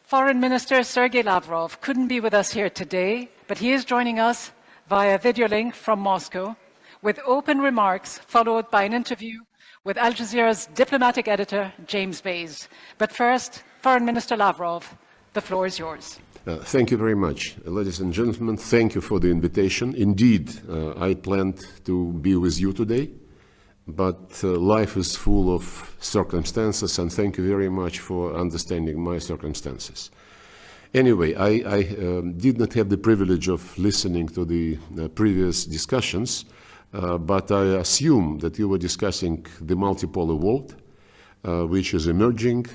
Foreign Minister Sergei Lavrov couldn't be with us here today, but he is joining us via video link from Moscow with open remarks followed by an interview with Al Jazeera's diplomatic editor, James Bays. But first, Foreign Minister Lavrov, the floor is yours. Thank you very much. Ladies and gentlemen, thank you for the invitation. Indeed, I planned to be with you today, but life is full of circumstances, and thank you very much for understanding my circumstances. Anyway, I did not have the privilege of listening to the previous discussions, but I assume that you were discussing the multipolar world, which is emerging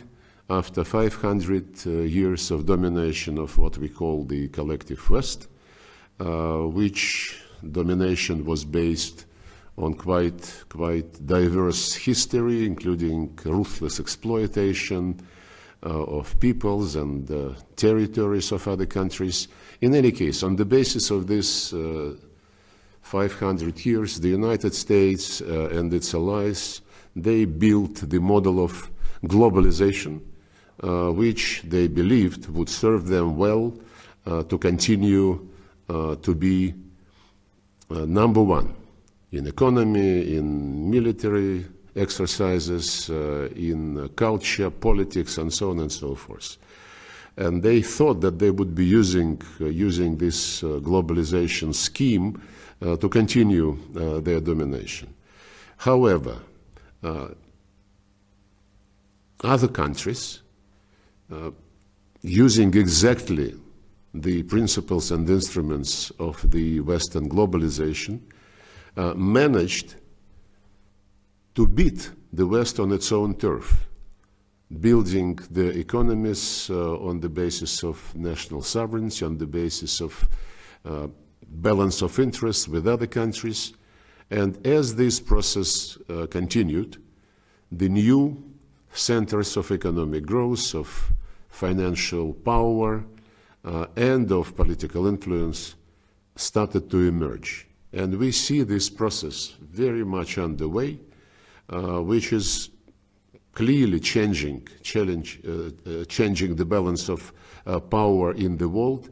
after 500 years of domination of what we call the collective West, which domination was based on quite diverse history, including ruthless exploitation of peoples and territories of other countries. In any case, on the basis of this 500 years, the United States and its allies, they built the model of globalization, which they believed would serve them well to continue to be number one in economy, in military exercises, in culture, politics, and so on and so forth. And they thought that they would be using this globalization scheme to continue their domination. However, other countries, using exactly the principles and instruments of the Western globalization, managed to beat the West on its own turf, building the economies on the basis of national sovereignty, on the basis of balance of interests with other countries. And as this process continued, the new centers of economic growth, of financial power, and of political influence started to emerge. And we see this process very much underway, which is clearly changing the balance of power in the world,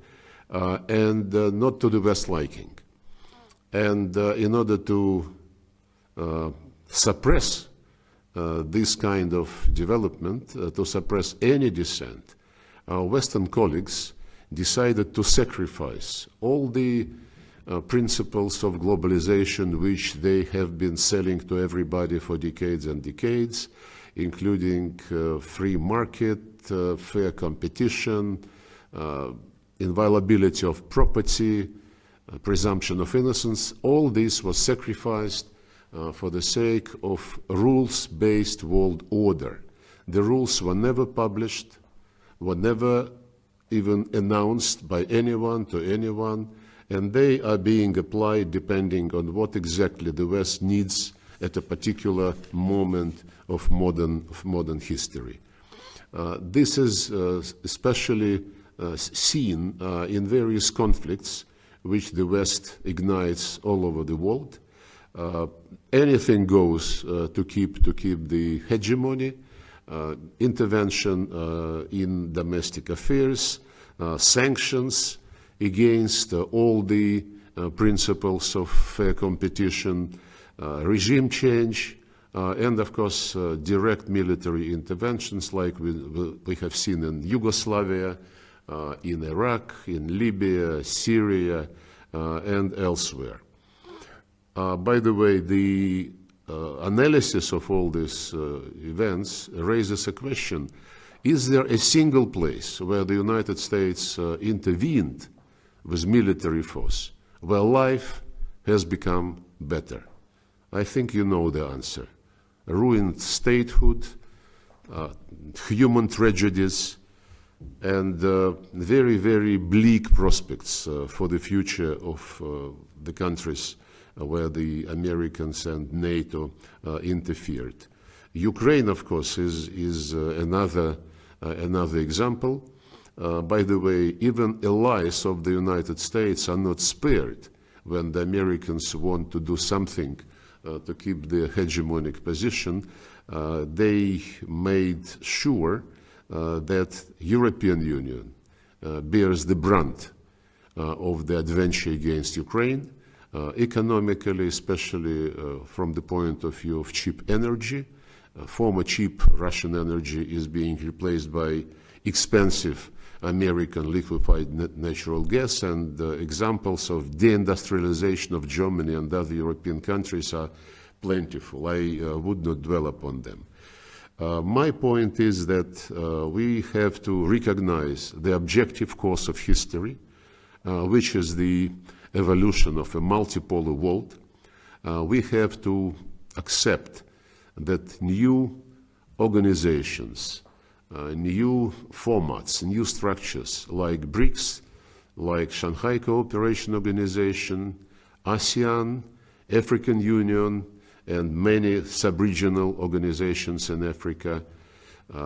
and not to the West liking. And in order to suppress this kind of development, to suppress any dissent, our Western colleagues decided to sacrifice all the principles of globalization which they have been selling to everybody for decades and decades, including free market, fair competition, inviolability of property, presumption of innocence. All this was sacrificed for the sake of rules-based world order. The rules were never published, were never even announced by anyone to anyone, and they are being applied depending on what exactly the West needs at a particular moment of modern history. This is especially seen in various conflicts which the West ignites all over the world. Anything goes to keep the hegemony, intervention in domestic affairs, sanctions against all the principles of fair competition, regime change, and of course direct military interventions like we have seen in Yugoslavia, in Iraq, in Libya, Syria, and elsewhere. By the way, the analysis of all these events raises a question: is there a single place where the United States intervened with military force, where life has become better? I think you know the answer. Ruined statehood, human tragedies, and very, very bleak prospects for the future of the countries where the Americans and NATO interfered. Ukraine, of course, is another example. By the way, even allies of the United States are not spared when the Americans want to do something to keep their hegemonic position. They made sure that European Union bears the brunt of the adventure against Ukraine, economically, especially from the point of view of cheap energy. Former cheap Russian energy is being replaced by expensive American liquefied natural gas, and examples of deindustrialization of Germany and other European countries are plentiful. I would not dwell upon them. My point is that we have to recognize the objective course of history, which is the evolution of a multipolar world. We have to accept that new organizations, new formats, new structures like BRICS, like Shanghai Cooperation Organization, ASEAN, African Union, and many sub-regional organizations in Africa,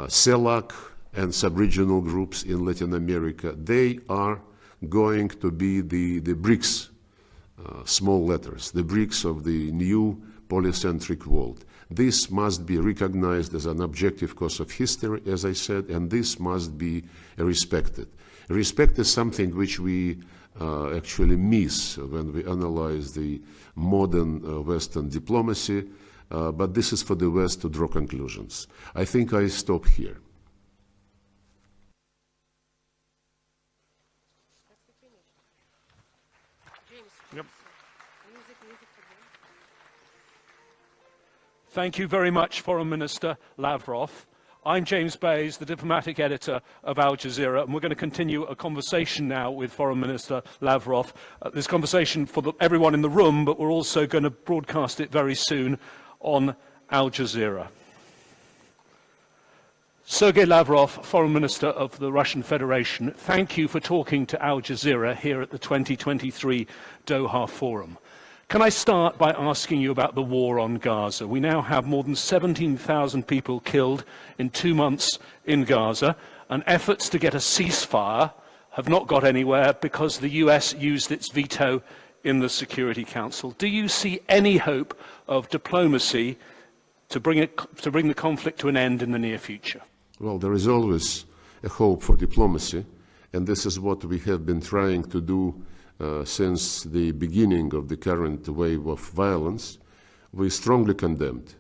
CELAC and sub-regional groups in Latin America, they are going to be the BRICS, small letters, the BRICS of the new polycentric world. This must be recognized as an objective course of history, as I said, and this must be respected. Respect is something which we actually miss when we analyze the modern Western diplomacy, but this is for the West to draw conclusions. I think I stop here. Yep. Thank you very much, Foreign Minister Lavrov. I'm James Bayes, the diplomatic editor of Al Jazeera, and we're going to continue a conversation now with Foreign Minister Lavrov. This conversation for everyone in the room, but we're also going to broadcast it very soon on Al Jazeera. Sergei Lavrov, Foreign Minister of the Russian Federation, thank you for talking to Al Jazeera here at the 2023 Doha Forum. Can I start by asking you about the war on Gaza? We now have more than 17,000 people killed in 2 months in Gaza, and efforts to get a ceasefire have not got anywhere because the US used its veto in the Security Council. Do you see any hope of diplomacy to bring the conflict to an end in the near future? Well, there is always a hope for diplomacy, and this is what we have been trying to do since the beginning of the current wave of violence. We strongly condemned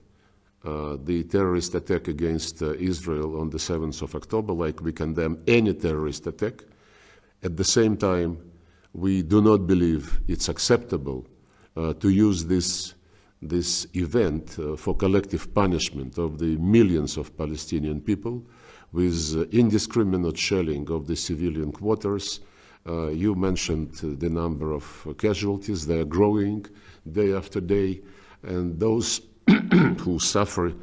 the terrorist attack against Israel on the 7th of October, like we condemn any terrorist attack. At the same time, we do not believe it's acceptable to use this event for collective punishment of the millions of Palestinian people with indiscriminate shelling of the civilian quarters. You mentioned the number of casualties. They are growing day after day, and those who suffer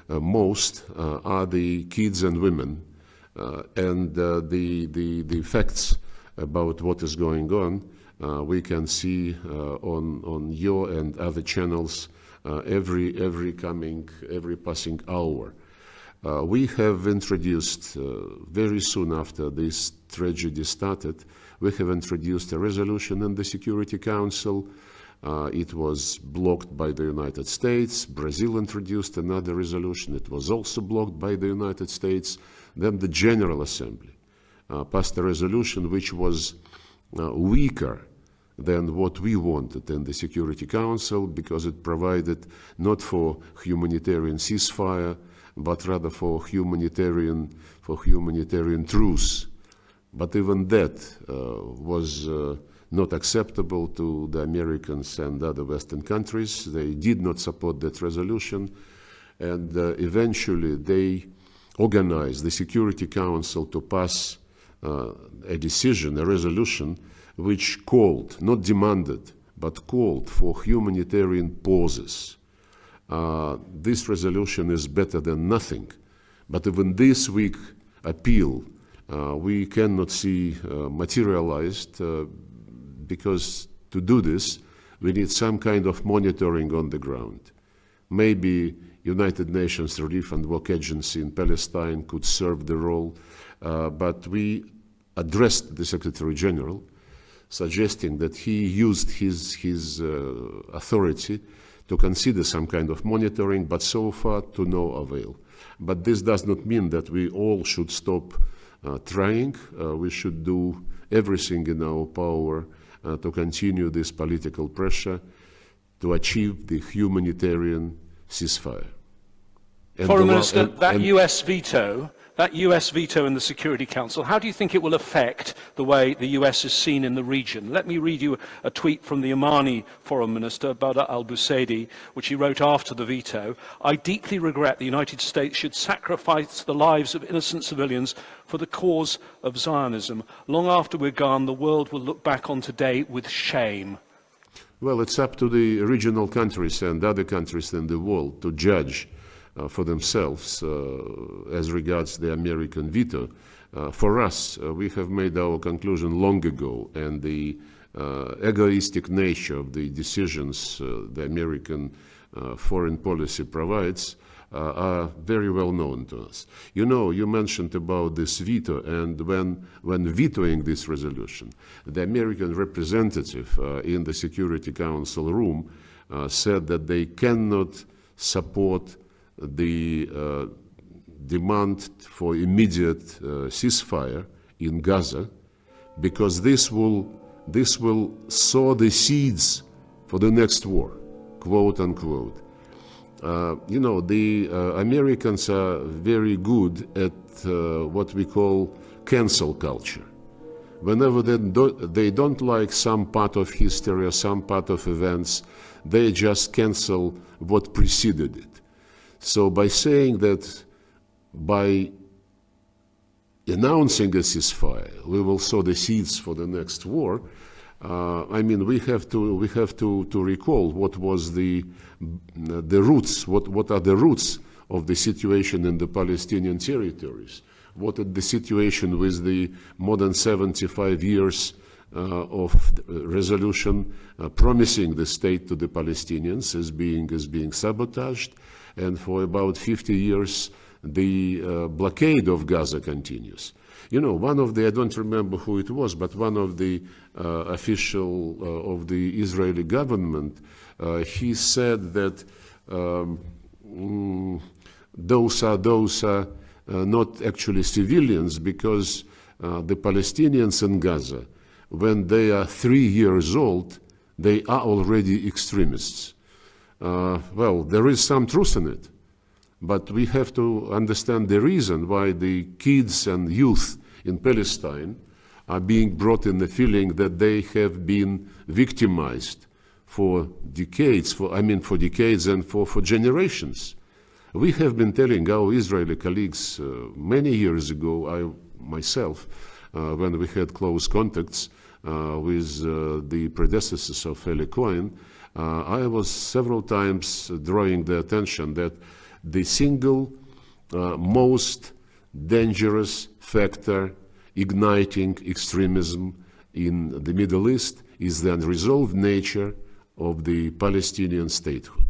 most are the kids and women. And the facts about what is going on we can see on your and other channels every passing hour. We have introduced, very soon after this tragedy started, we have introduced a resolution in the Security Council. It was blocked by the United States. Brazil introduced another resolution. It was also blocked by the United States. Then the General Assembly passed a resolution which was weaker than what we wanted in the Security Council, because it provided not for humanitarian ceasefire, but rather for humanitarian truce. But even that was not acceptable to the Americans and other Western countries. They did not support that resolution, and eventually they organized the Security Council to pass a decision, a resolution, which called, not demanded, but called for humanitarian pauses. This resolution is better than nothing, but even this weak appeal we cannot see materialized, because to do this we need some kind of monitoring on the ground. Maybe United Nations Relief and Work Agency in Palestine could serve the role, but we addressed the Secretary General, suggesting that he used his authority to consider some kind of monitoring, but so far to no avail. But this does not mean that we all should stop trying. We should do everything in our power to continue this political pressure to achieve the humanitarian ceasefire. Foreign Minister, that US veto in the Security Council, how do you think it will affect the way the US is seen in the region? Let me read you a tweet from the Omani Foreign Minister, Badr al-Busaidi, which he wrote after the veto. I deeply regret the United States should sacrifice the lives of innocent civilians for the cause of Zionism. Long after we're gone, the world will look back on today with shame. Well, it's up to the regional countries and other countries in the world to judge for themselves as regards the American veto. For us, we have made our conclusion long ago, and the egoistic nature of the decisions the American foreign policy provides are very well known to us. You know, you mentioned about this veto, and when vetoing this resolution, the American representative in the Security Council room said that they cannot support the demand for immediate ceasefire in Gaza, because this will sow the seeds for the next war, quote unquote. You know, the Americans are very good at what we call cancel culture. Whenever they don't like some part of history or some part of events, they just cancel what preceded it. So by saying that, by announcing a ceasefire, we will sow the seeds for the next war, I mean, we have to recall what was the roots, what are the roots of the situation in the Palestinian territories. What is the situation with the more than 75 years of resolution promising the state to the Palestinians as being sabotaged, and for about 50 years the blockade of Gaza continues. You know, one of the, I don't remember who it was, but one of the official of the Israeli government, he said that those are not actually civilians, because the Palestinians in Gaza, when they are 3 years old, they are already extremists. Well, there is some truth in it, but we have to understand the reason why the kids and youth in Palestine are being brought in the feeling that they have been victimized for decades, for decades and for generations. We have been telling our Israeli colleagues many years ago, I myself, when we had close contacts with the predecessors of Eli Cohen, I was several times drawing the attention that the single most dangerous factor igniting extremism in the Middle East is the unresolved nature of the Palestinian statehood.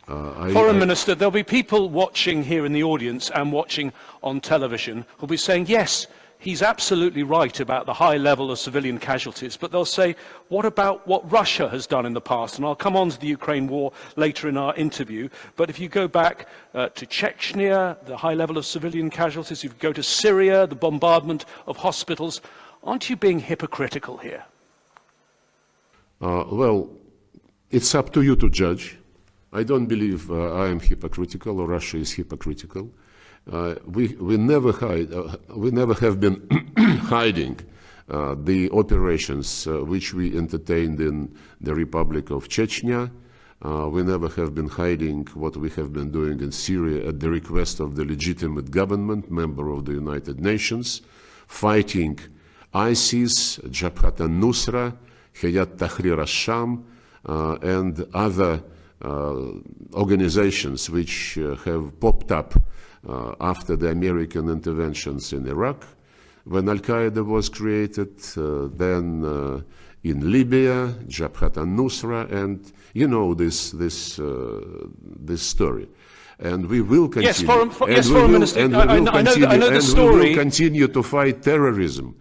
Foreign Minister, there'll be people watching here in the audience and watching on television who'll be saying, yes, he's absolutely right about the high level of civilian casualties, but they'll say, what about what Russia has done in the past? And I'll come on to the Ukraine war later in our interview, but if you go back to Chechnya, the high level of civilian casualties, if you go to Syria, the bombardment of hospitals, aren't you being hypocritical here? Well, it's up to you to judge. I don't believe I am hypocritical or Russia is hypocritical. We never have been hiding the operations which we entertained in the Republic of Chechnya. We never have been hiding what we have been doing in Syria at the request of the legitimate government, member of the United Nations, fighting ISIS, Jabhat al-Nusra, Hayat Tahrir al-Sham, and other organizations which have popped up after the American interventions in Iraq, when Al-Qaeda was created, then in Libya, Jabhat al-Nusra, and you know this story. And we will continue. Yes, Foreign Minister, I know the story. We will continue to fight terrorism.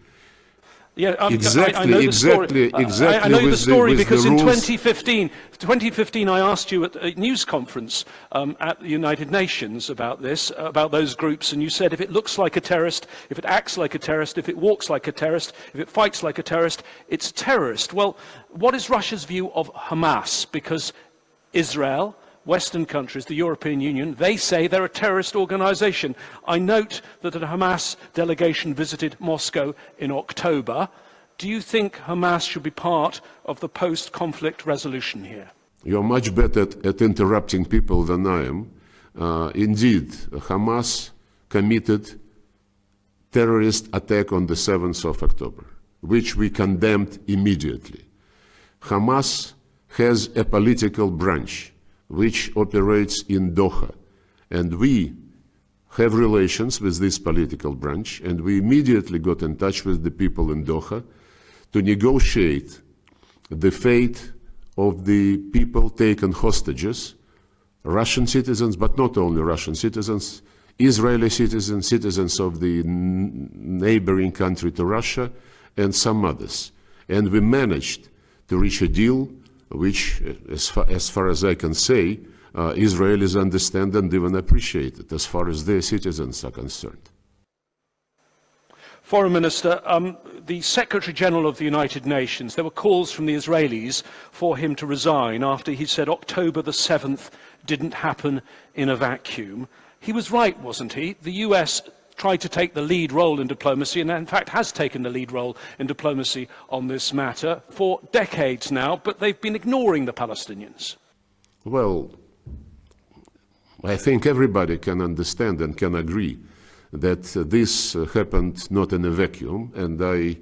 Yeah, I know the Exactly. story. I know the story because in rules. 2015, I asked you at a news conference at the United Nations about this, about those groups, and you said if it looks like a terrorist, if it acts like a terrorist, if it walks like a terrorist, if it fights like a terrorist, it's a terrorist. Well, what is Russia's view of Hamas? Because Israel, Western countries, the European Union, they say they're a terrorist organization. I note that a Hamas delegation visited Moscow in October. Do you think Hamas should be part of the post-conflict resolution here? You're much better at interrupting people than I am. Indeed, Hamas committed terrorist attack on the 7th of October, which we condemned immediately. Hamas has a political branch which operates in Doha, and we have relations with this political branch, and we immediately got in touch with the people in Doha to negotiate the fate of the people taken hostages, Russian citizens, but not only Russian citizens, Israeli citizens, citizens of the neighboring country to Russia, and some others. And we managed to reach a deal which, as far as I can say, Israelis understand and even appreciate it as far as their citizens are concerned. Foreign Minister, the Secretary General of the United Nations, there were calls from the Israelis for him to resign after he said October the 7th didn't happen in a vacuum. He was right, wasn't he? The US tried to take the lead role in diplomacy, and in fact has taken the lead role in diplomacy on this matter for decades now, but they've been ignoring the Palestinians. Well, I think everybody can understand and can agree that this happened not in a vacuum, and I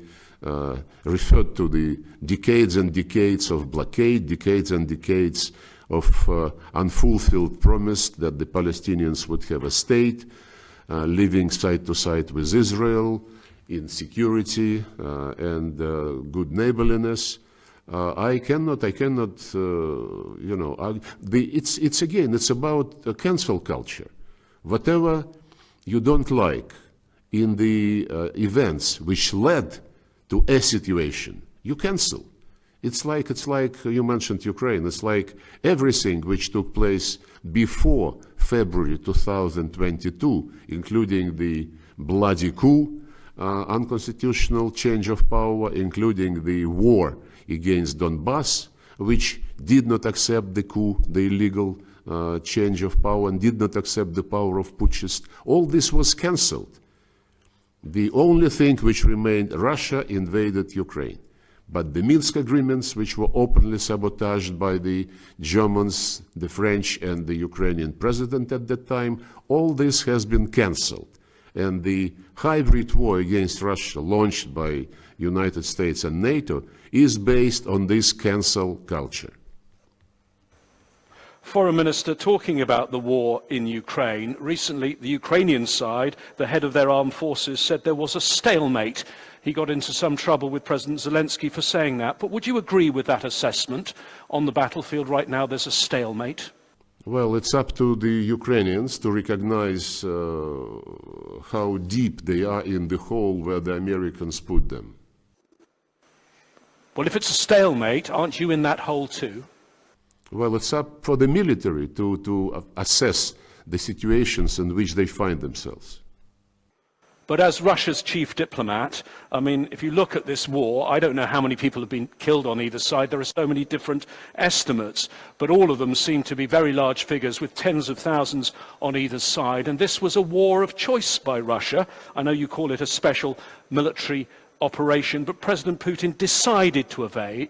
referred to the decades and decades of blockade, decades and decades of unfulfilled promise that the Palestinians would have a state, living side to side with Israel in security and good neighborliness. I cannot, it's again, it's about cancel culture. Whatever you don't like in the events which led to a situation, you cancel. It's like you mentioned Ukraine. It's like everything which took place before February 2022, including the bloody coup, unconstitutional change of power, including the war against Donbass, which did not accept the coup, the illegal change of power, and did not accept the power of putschists. All this was cancelled. The only thing which remained, Russia invaded Ukraine. But the Minsk agreements, which were openly sabotaged by the Germans, the French, and the Ukrainian president at that time, all this has been cancelled. And the hybrid war against Russia launched by United States and NATO is based on this cancel culture. Foreign Minister, talking about the war in Ukraine, recently the Ukrainian side, the head of their armed forces, said there was a stalemate. He got into some trouble with President Zelensky for saying that. But would you agree with that assessment? On the battlefield right now, there's a stalemate. Well, it's up to the Ukrainians to recognize how deep they are in the hole where the Americans put them. Well, if it's a stalemate, aren't you in that hole too? Well, it's up for the military to assess the situations in which they find themselves. But as Russia's chief diplomat, I mean, if you look at this war, I don't know how many people have been killed on either side. There are so many different estimates, but all of them seem to be very large figures with tens of thousands on either side. And this was a war of choice by Russia. I know you call it a special military operation, but President Putin decided to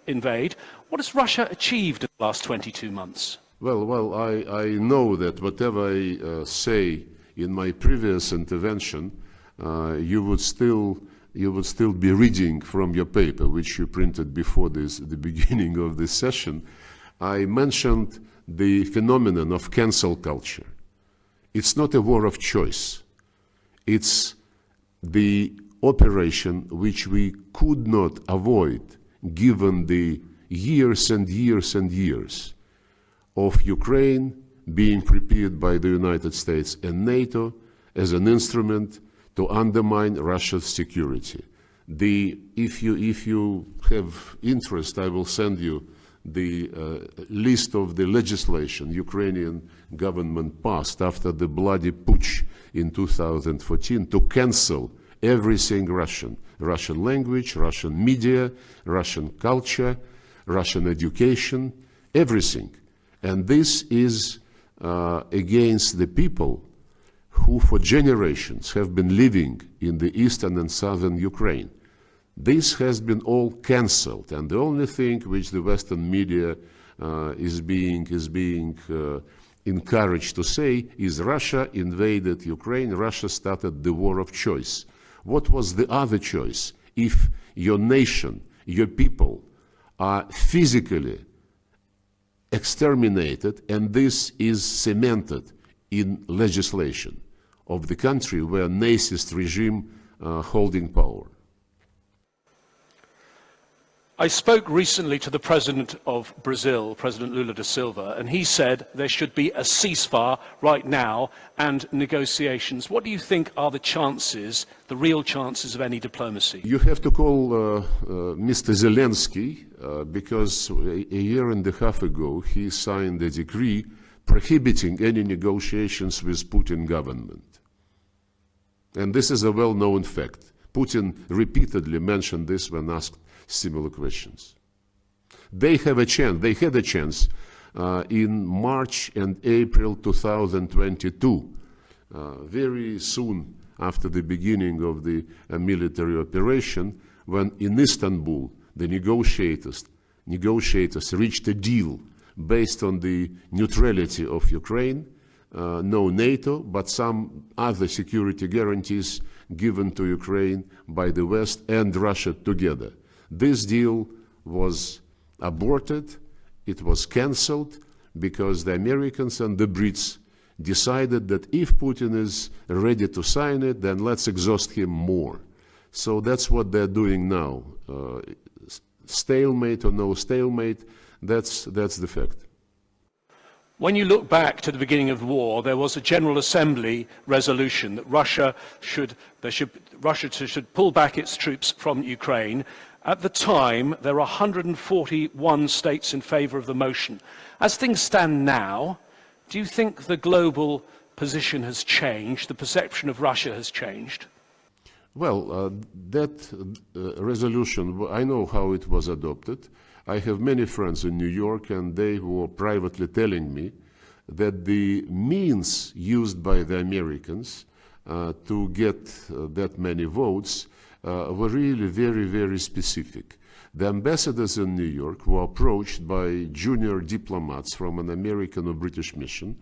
invade. What has Russia achieved in the last 22 months? Well, I know that whatever I say in my previous intervention, you would still be reading from your paper, which you printed before the beginning of this session. I mentioned the phenomenon of cancel culture. It's not a war of choice. It's the operation which we could not avoid, given the years and years and years of Ukraine being prepared by the United States and NATO as an instrument to undermine Russia's security. If you have interest, I will send you the list of the legislation Ukrainian government passed after the bloody putsch in 2014 to cancel everything Russian language, Russian media, Russian culture, Russian education, everything. And this is against the people who for generations have been living in the eastern and southern Ukraine. This has been all cancelled, and the only thing which the Western media is being encouraged to say is Russia invaded Ukraine, Russia started the war of choice. What was the other choice? If your nation, your people are physically exterminated, and this is cemented in legislation of the country where Nazist regime holding power. I spoke recently to the President of Brazil, President Lula da Silva, and he said there should be a ceasefire right now and negotiations. What do you think are the chances, the real chances of any diplomacy? You have to call Mr. Zelensky because a year and a half ago he signed a decree prohibiting any negotiations with Putin government. And this is a well-known fact. Putin repeatedly mentioned this when asked similar questions. They had a chance in March and April 2022, very soon after the beginning of the military operation, when in Istanbul the negotiators reached a deal based on the neutrality of Ukraine, no NATO, but some other security guarantees given to Ukraine by the West and Russia together. This deal was aborted, it was cancelled, because the Americans and the Brits decided that if Putin is ready to sign it, then let's exhaust him more. So that's what they're doing now. Stalemate or no stalemate, that's the fact. When you look back to the beginning of the war, there was a General Assembly resolution that Russia should pull back its troops from Ukraine. At the time, there were 141 states in favour of the motion. As things stand now, do you think the global position has changed, the perception of Russia has changed? Well, that resolution, I know how it was adopted. I have many friends in New York, and they were privately telling me that the means used by the Americans to get that many votes were really very, very specific. The ambassadors in New York were approached by junior diplomats from an American or British mission,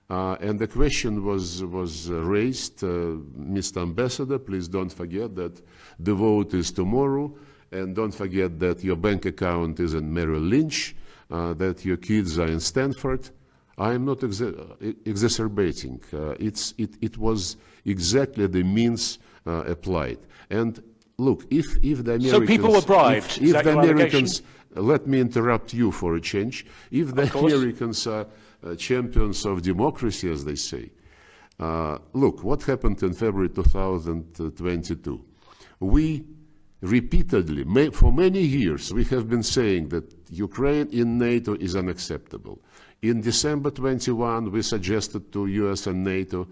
and the question was raised, Mr. Ambassador, please don't forget that the vote is tomorrow, and don't forget that your bank account is in Merrill Lynch, that your kids are in Stanford. I am not exacerbating. It was exactly the means applied. And look, if the Americans... So people were bribed, if the Americans... Let me interrupt you for a change. If the Americans are champions of democracy, as they say, look, what happened in February 2022? We repeatedly, for many years, we have been saying that Ukraine in NATO is unacceptable. In December 21, we suggested to US and NATO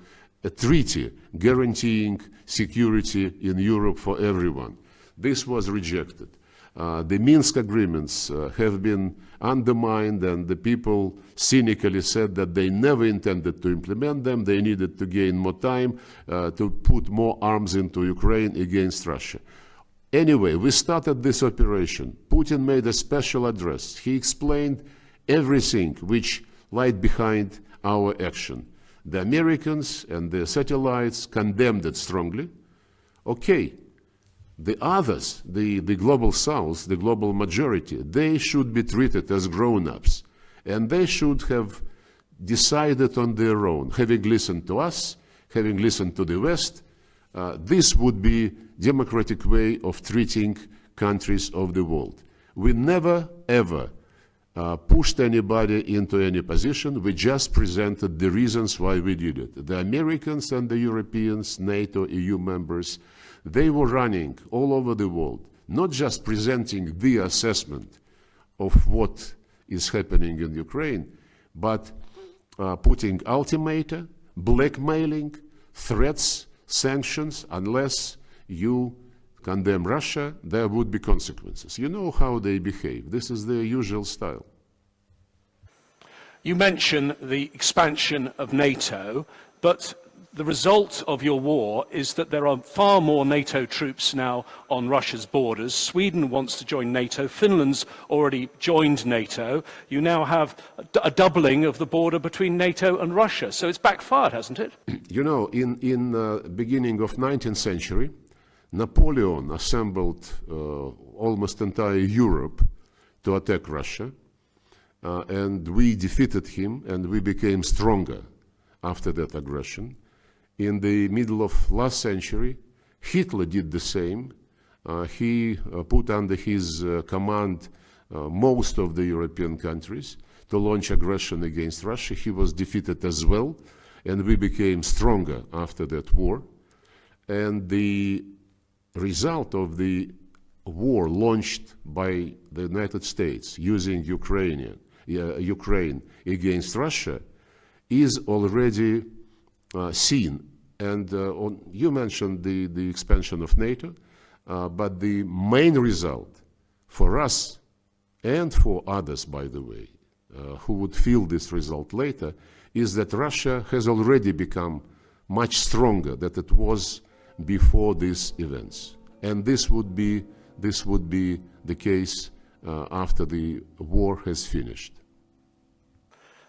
a treaty guaranteeing security in Europe for everyone. This was rejected. The Minsk agreements have been undermined, and the people cynically said that they never intended to implement them. They needed to gain more time to put more arms into Ukraine against Russia. Anyway, we started this operation. Putin made a special address. He explained everything which lied behind our action. The Americans and the satellites condemned it strongly. Okay, the others, the global south, the global majority, they should be treated as grown-ups. And they should have decided on their own, having listened to us, having listened to the West. This would be democratic way of treating countries of the world. We never, ever pushed anybody into any position. We just presented the reasons why we did it. The Americans and the Europeans, NATO, EU members, They were running all over the world, not just presenting the assessment of what is happening in Ukraine, but putting ultimata, blackmailing, threats, sanctions. Unless you condemn Russia, there would be consequences. You know how they behave. This is their usual style. You mention the expansion of NATO, but the result of your war is that there are far more NATO troops now on Russia's borders. Sweden wants to join NATO. Finland's already joined NATO. You now have a doubling of the border between NATO and Russia. So it's backfired, hasn't it? You know, in the beginning of 19th century, Napoleon assembled almost entire Europe to attack Russia. And we defeated him, and we became stronger after that aggression. In the middle of last century, Hitler did the same. He put under his command most of the European countries to launch aggression against Russia. He was defeated as well, and we became stronger after that war. And the result of the war launched by the United States using Ukraine against Russia is already seen. And you mentioned the expansion of NATO, but the main result for us and for others, by the way, who would feel this result later, is that Russia has already become much stronger than it was before these events. And this would be the case after the war has finished.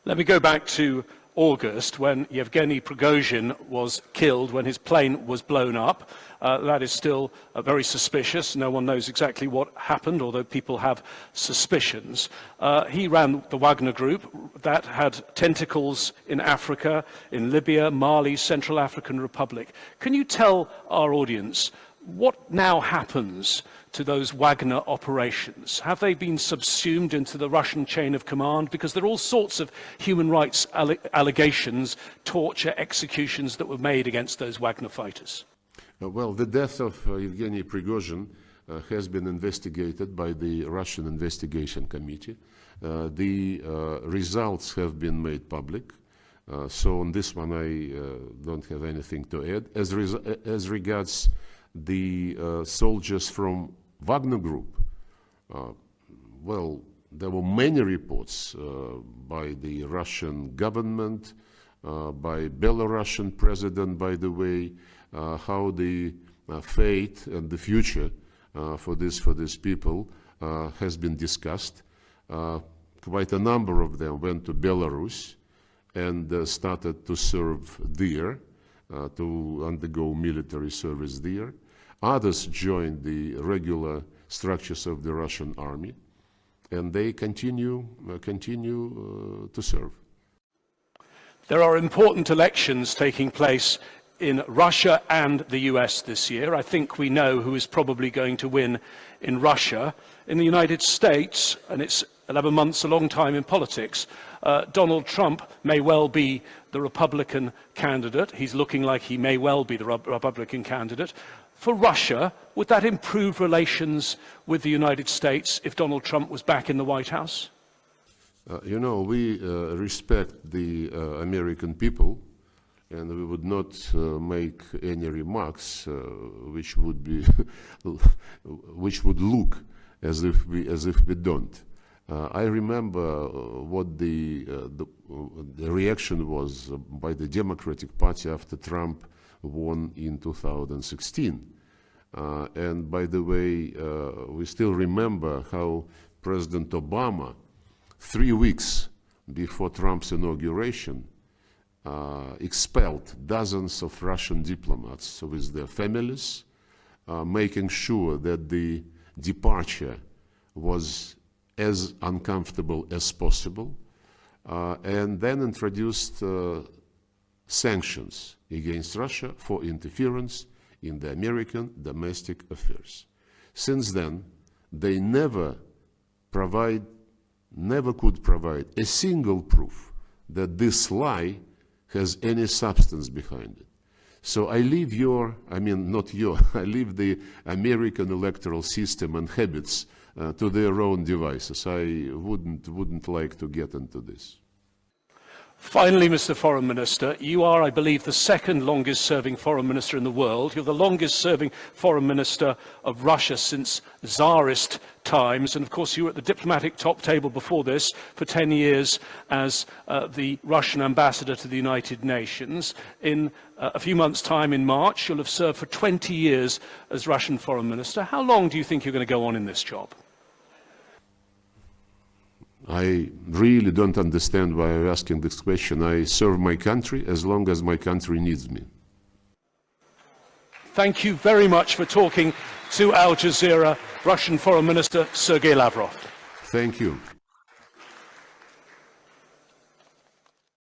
Let me go back to August, when Yevgeny Prigozhin was killed, when his plane was blown up. That is still very suspicious. No one knows exactly what happened, although people have suspicions. He ran the Wagner Group that had tentacles in Africa, in Libya, Mali, Central African Republic. Can you tell our audience what now happens to those Wagner operations? Have they been subsumed into the Russian chain of command? Because there are all sorts of human rights allegations, torture, executions that were made against those Wagner fighters. Well, the death of Yevgeny Prigozhin has been investigated by the Russian Investigation Committee. The results have been made public. So on this one, I don't have anything to add. As regards the soldiers from Wagner Group, well, there were many reports by the Russian government, by Belarusian president, by the way, how the fate and the future for these people has been discussed. Quite a number of them went to Belarus and started to serve there, to undergo military service there. Others joined the regular structures of the Russian army, and they continue to serve. There are important elections taking place in Russia and the US this year. I think we know who is probably going to win in Russia. In the United States, and it's 11 months, a long time in politics, Donald Trump may well be the Republican candidate. He's looking like he may well be the Republican candidate. For Russia, would that improve relations with the United States if Donald Trump was back in the White House? You know, we respect the American people, and we would not make any remarks which would be which would look as if we don't. I remember what the reaction was by the Democratic Party after Trump won in 2016. And by the way, we still remember how President Obama, 3 weeks before Trump's inauguration, expelled dozens of Russian diplomats with their families, making sure that the departure was as uncomfortable as possible, and then introduced sanctions against Russia for interference in the American domestic affairs. Since then, they never could provide a single proof that this lie has any substance behind it. So I leave not I leave the American electoral system and habits to their own devices. I wouldn't like to get into this. Finally, Mr. Foreign Minister, you are, I believe, the second longest serving foreign minister in the world. You're the longest serving foreign minister of Russia since Tsarist times. And of course, you were at the diplomatic top table before this for 10 years as the Russian ambassador to the United Nations. In a few months' time in March, you'll have served for 20 years as Russian foreign minister. How long do you think you're going to go on in this job? I really don't understand why you're asking this question. I serve my country as long as my country needs me. Thank you very much for talking to Al Jazeera, Russian Foreign Minister Sergei Lavrov. Thank you.